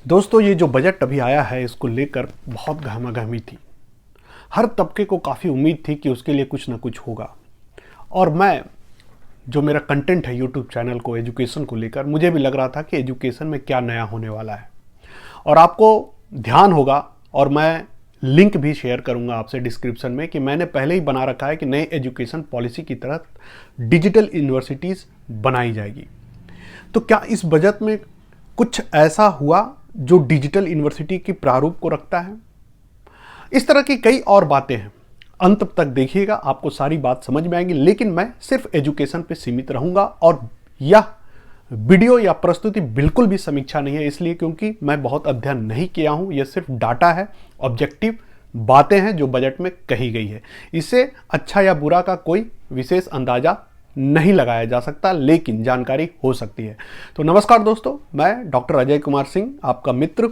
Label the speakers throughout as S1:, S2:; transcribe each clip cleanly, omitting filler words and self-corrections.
S1: दोस्तों, ये जो बजट अभी आया है इसको लेकर बहुत गहमागहमी थी। हर तबके को काफ़ी उम्मीद थी कि उसके लिए कुछ ना कुछ होगा। और मैं जो मेरा कंटेंट है यूट्यूब चैनल को एजुकेशन को लेकर, मुझे भी लग रहा था कि एजुकेशन में क्या नया होने वाला है। और आपको ध्यान होगा, और मैं लिंक भी शेयर करूंगा आपसे डिस्क्रिप्शन में, कि मैंने पहले ही बना रखा है कि नए एजुकेशन पॉलिसी की तरह डिजिटल यूनिवर्सिटीज़ बनाई जाएगी। तो क्या इस बजट में कुछ ऐसा हुआ जो डिजिटल यूनिवर्सिटी की प्रारूप को रखता है? इस तरह की कई और बातें हैं। अंत तक देखिएगा, आपको सारी बात समझ में आएगी। लेकिन मैं सिर्फ एजुकेशन पे सीमित रहूंगा, और यह वीडियो या प्रस्तुति बिल्कुल भी समीक्षा नहीं है, इसलिए क्योंकि मैं बहुत अध्ययन नहीं किया हूं। यह सिर्फ डाटा है, ऑब्जेक्टिव बातें हैं जो बजट में कही गई है। इससे अच्छा या बुरा का कोई विशेष अंदाजा नहीं लगाया जा सकता, लेकिन जानकारी हो सकती है। तो नमस्कार दोस्तों, मैं डॉक्टर अजय कुमार सिंह, आपका मित्र।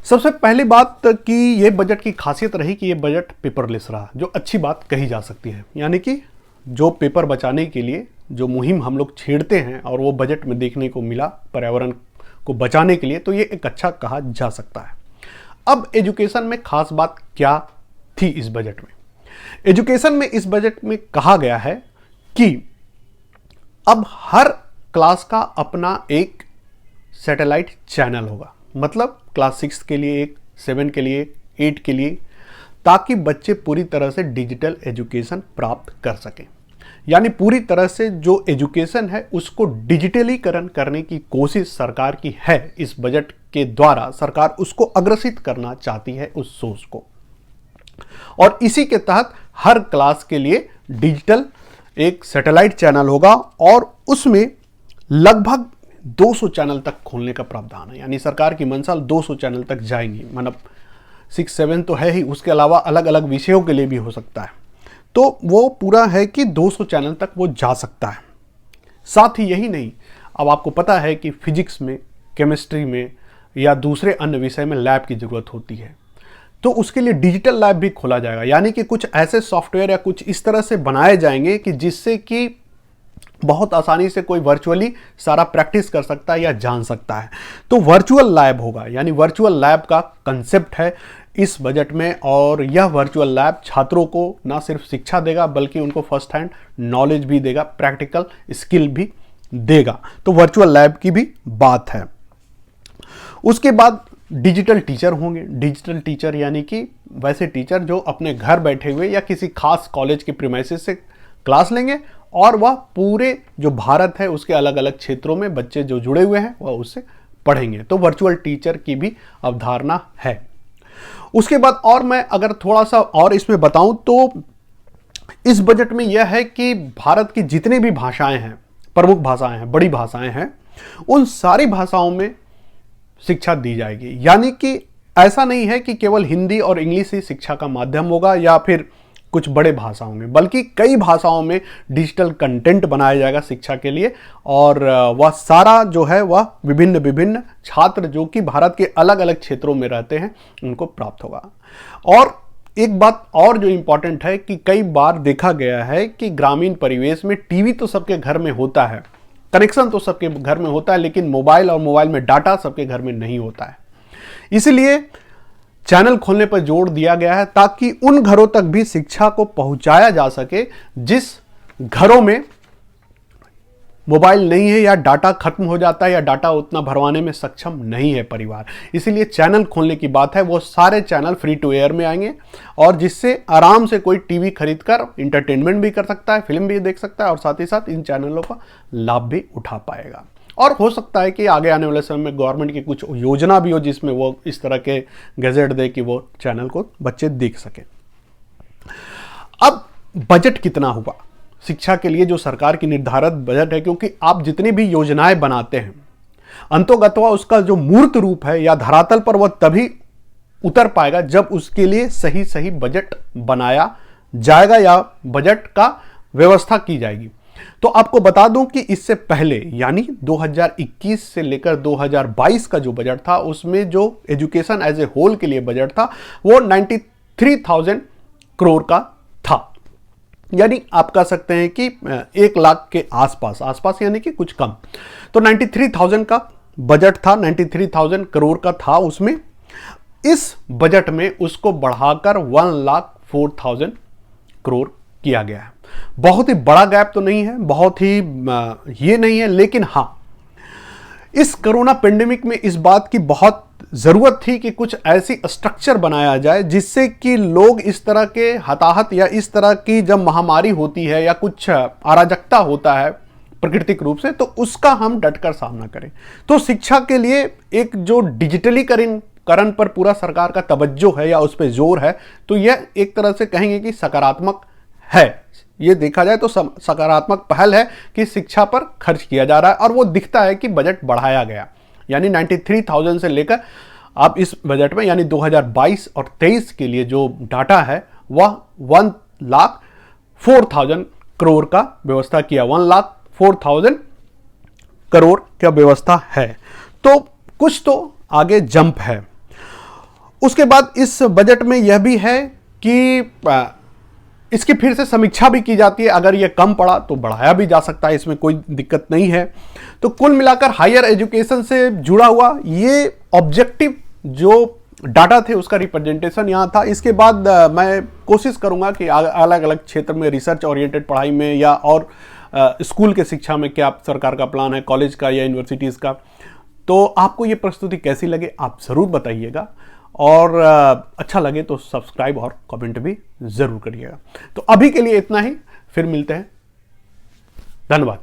S1: सबसे पहली बात कि ये बजट की खासियत रही कि ये बजट पेपरलेस रहा, जो अच्छी बात कही जा सकती है। यानी कि जो पेपर बचाने के लिए जो मुहिम हम लोग छेड़ते हैं और वो बजट में देखने को मिला पर्यावरण को बचाने के लिए, तो ये एक अच्छा कहा जा सकता है। अब एजुकेशन में खास बात क्या थी इस बजट में? एजुकेशन में इस बजट में कहा गया है कि अब हर क्लास का अपना एक सैटेलाइट चैनल होगा। मतलब क्लास 6 के लिए एक, 7 के लिए, 8 के लिए, ताकि बच्चे पूरी तरह से डिजिटल एजुकेशन प्राप्त कर सकें। यानी पूरी तरह से जो एजुकेशन है उसको डिजिटलीकरण करने की कोशिश सरकार की है। इस बजट के द्वारा सरकार उसको अग्रसित करना चाहती है, उस सोच को। और इसी के तहत हर क्लास के लिए डिजिटल एक सैटेलाइट चैनल होगा, और उसमें लगभग 200 चैनल तक खोलने का प्रावधान है। यानी सरकार की मंशा 200 चैनल तक जाएंगी। मतलब 6, 7 तो है ही, उसके अलावा अलग अलग विषयों के लिए भी हो सकता है। तो वो पूरा है कि 200 चैनल तक वो जा सकता है। साथ ही यही नहीं, अब आपको पता है कि फिजिक्स में, केमिस्ट्री में या दूसरे अन्य विषय में लैब की जरूरत होती है, तो उसके लिए डिजिटल लैब भी खोला जाएगा। यानी कि कुछ ऐसे सॉफ्टवेयर या कुछ इस तरह से बनाए जाएंगे कि जिससे कि बहुत आसानी से कोई वर्चुअली सारा प्रैक्टिस कर सकता है या जान सकता है। तो वर्चुअल लैब होगा। यानी वर्चुअल लैब का कंसेप्ट है इस बजट में, और यह वर्चुअल लैब छात्रों को ना सिर्फ शिक्षा देगा बल्कि उनको फर्स्ट हैंड नॉलेज भी देगा, प्रैक्टिकल स्किल भी देगा। तो वर्चुअल लैब की भी बात है। उसके बाद डिजिटल टीचर होंगे। डिजिटल टीचर यानी कि वैसे टीचर जो अपने घर बैठे हुए या किसी खास कॉलेज के प्रीमाइसेस से क्लास लेंगे, और वह पूरे जो भारत है उसके अलग अलग क्षेत्रों में बच्चे जो जुड़े हुए हैं वह उससे पढ़ेंगे। तो वर्चुअल टीचर की भी अवधारणा है। उसके बाद और मैं अगर थोड़ा सा और इसमें बताऊं तो इस बजट में यह है कि भारत की जितनी भी भाषाएं हैं, प्रमुख भाषाएं हैं, बड़ी भाषाएं हैं, उन सारी भाषाओं में शिक्षा दी जाएगी। यानी कि ऐसा नहीं है कि केवल हिंदी और इंग्लिश ही शिक्षा का माध्यम होगा या फिर कुछ बड़े भाषा होंगे, बल्कि कई भाषाओं में डिजिटल कंटेंट बनाया जाएगा शिक्षा के लिए। और वह सारा जो है वह विभिन्न विभिन्न छात्र जो कि भारत के अलग अलग क्षेत्रों में रहते हैं उनको प्राप्त होगा। और एक बात और जो इंपॉर्टेंट है कि कई बार देखा गया है कि ग्रामीण परिवेश में टीवी तो सबके घर में होता है, कनेक्शन तो सबके घर में होता है, लेकिन मोबाइल और मोबाइल में डाटा सबके घर में नहीं होता है। इसलिए चैनल खोलने पर जोर दिया गया है ताकि उन घरों तक भी शिक्षा को पहुंचाया जा सके जिस घरों में मोबाइल नहीं है या डाटा खत्म हो जाता है या डाटा उतना भरवाने में सक्षम नहीं है परिवार। इसीलिए चैनल खोलने की बात है। वो सारे चैनल फ्री टू एयर में आएंगे, और जिससे आराम से कोई टीवी खरीदकर इंटरटेनमेंट भी कर सकता है, फिल्म भी देख सकता है, और साथ ही साथ इन चैनलों का लाभ भी उठा पाएगा। और हो सकता है कि आगे आने वाले समय में गवर्नमेंट की कुछ योजना भी हो जिसमें वो इस तरह के गैजेट दे कि वो चैनल को बच्चे देख सके। अब बजट कितना हुआ शिक्षा के लिए? जो सरकार की निर्धारित बजट है, क्योंकि आप जितनी भी योजनाएं बनाते हैं अंतोगत्वा उसका जो मूर्त रूप है या धरातल पर वह तभी उतर पाएगा जब उसके लिए सही सही बजट बनाया जाएगा या बजट का व्यवस्था की जाएगी। तो आपको बता दूं कि इससे पहले यानी 2021 से लेकर 2022 का जो बजट था उसमें जो एजुकेशन एज ए होल के लिए बजट था वो 93,000 करोड़ का था। यानी आप कह सकते हैं कि 1 लाख के आसपास यानी कि कुछ कम। तो 93,000 का बजट था 93,000 करोड़ का था, उसमें इस बजट में उसको बढ़ाकर 1,04,000 करोड़ किया गया है। बहुत ही बड़ा गैप तो नहीं है, बहुत ही ये नहीं है, लेकिन हां, इस कोरोना पेंडेमिक में इस बात की बहुत जरूरत थी कि कुछ ऐसी स्ट्रक्चर बनाया जाए जिससे कि लोग इस तरह के हताहत या इस तरह की जब महामारी होती है या कुछ अराजकता होता है प्राकृतिक रूप से, तो उसका हम डटकर सामना करें। तो शिक्षा के लिए एक जो डिजिटलीकरण पर पूरा सरकार का तवज्जो है या उस पर जोर है, तो यह एक तरह से कहेंगे कि सकारात्मक है। ये देखा जाए तो सकारात्मक पहल है कि शिक्षा पर खर्च किया जा रहा है, और वो दिखता है कि बजट बढ़ाया गया, यानी 93,000 से लेकर आप इस बजट में यानी 2022 और 23 के लिए जो डाटा है वह 1,04,000 करोड़ का व्यवस्था किया, 1,04,000 करोड़ का व्यवस्था है। तो कुछ तो आगे जंप है। उसके बाद इस बजट में यह भी है कि इसकी फिर से समीक्षा भी की जाती है, अगर यह कम पड़ा तो बढ़ाया भी जा सकता है, इसमें कोई दिक्कत नहीं है। तो कुल मिलाकर हायर एजुकेशन से जुड़ा हुआ ये ऑब्जेक्टिव जो डाटा थे उसका रिप्रेजेंटेशन यहाँ था। इसके बाद मैं कोशिश करूंगा कि अलग अलग क्षेत्र में रिसर्च ओरिएंटेड पढ़ाई में या और स्कूल के शिक्षा में क्या सरकार का प्लान है, कॉलेज का या यूनिवर्सिटीज़ का। तो आपको ये प्रस्तुति कैसी लगे आप ज़रूर बताइएगा, और अच्छा लगे तो सब्सक्राइब और कमेंट भी ज़रूर करिएगा। तो अभी के लिए इतना ही, फिर मिलते हैं। धन्यवाद।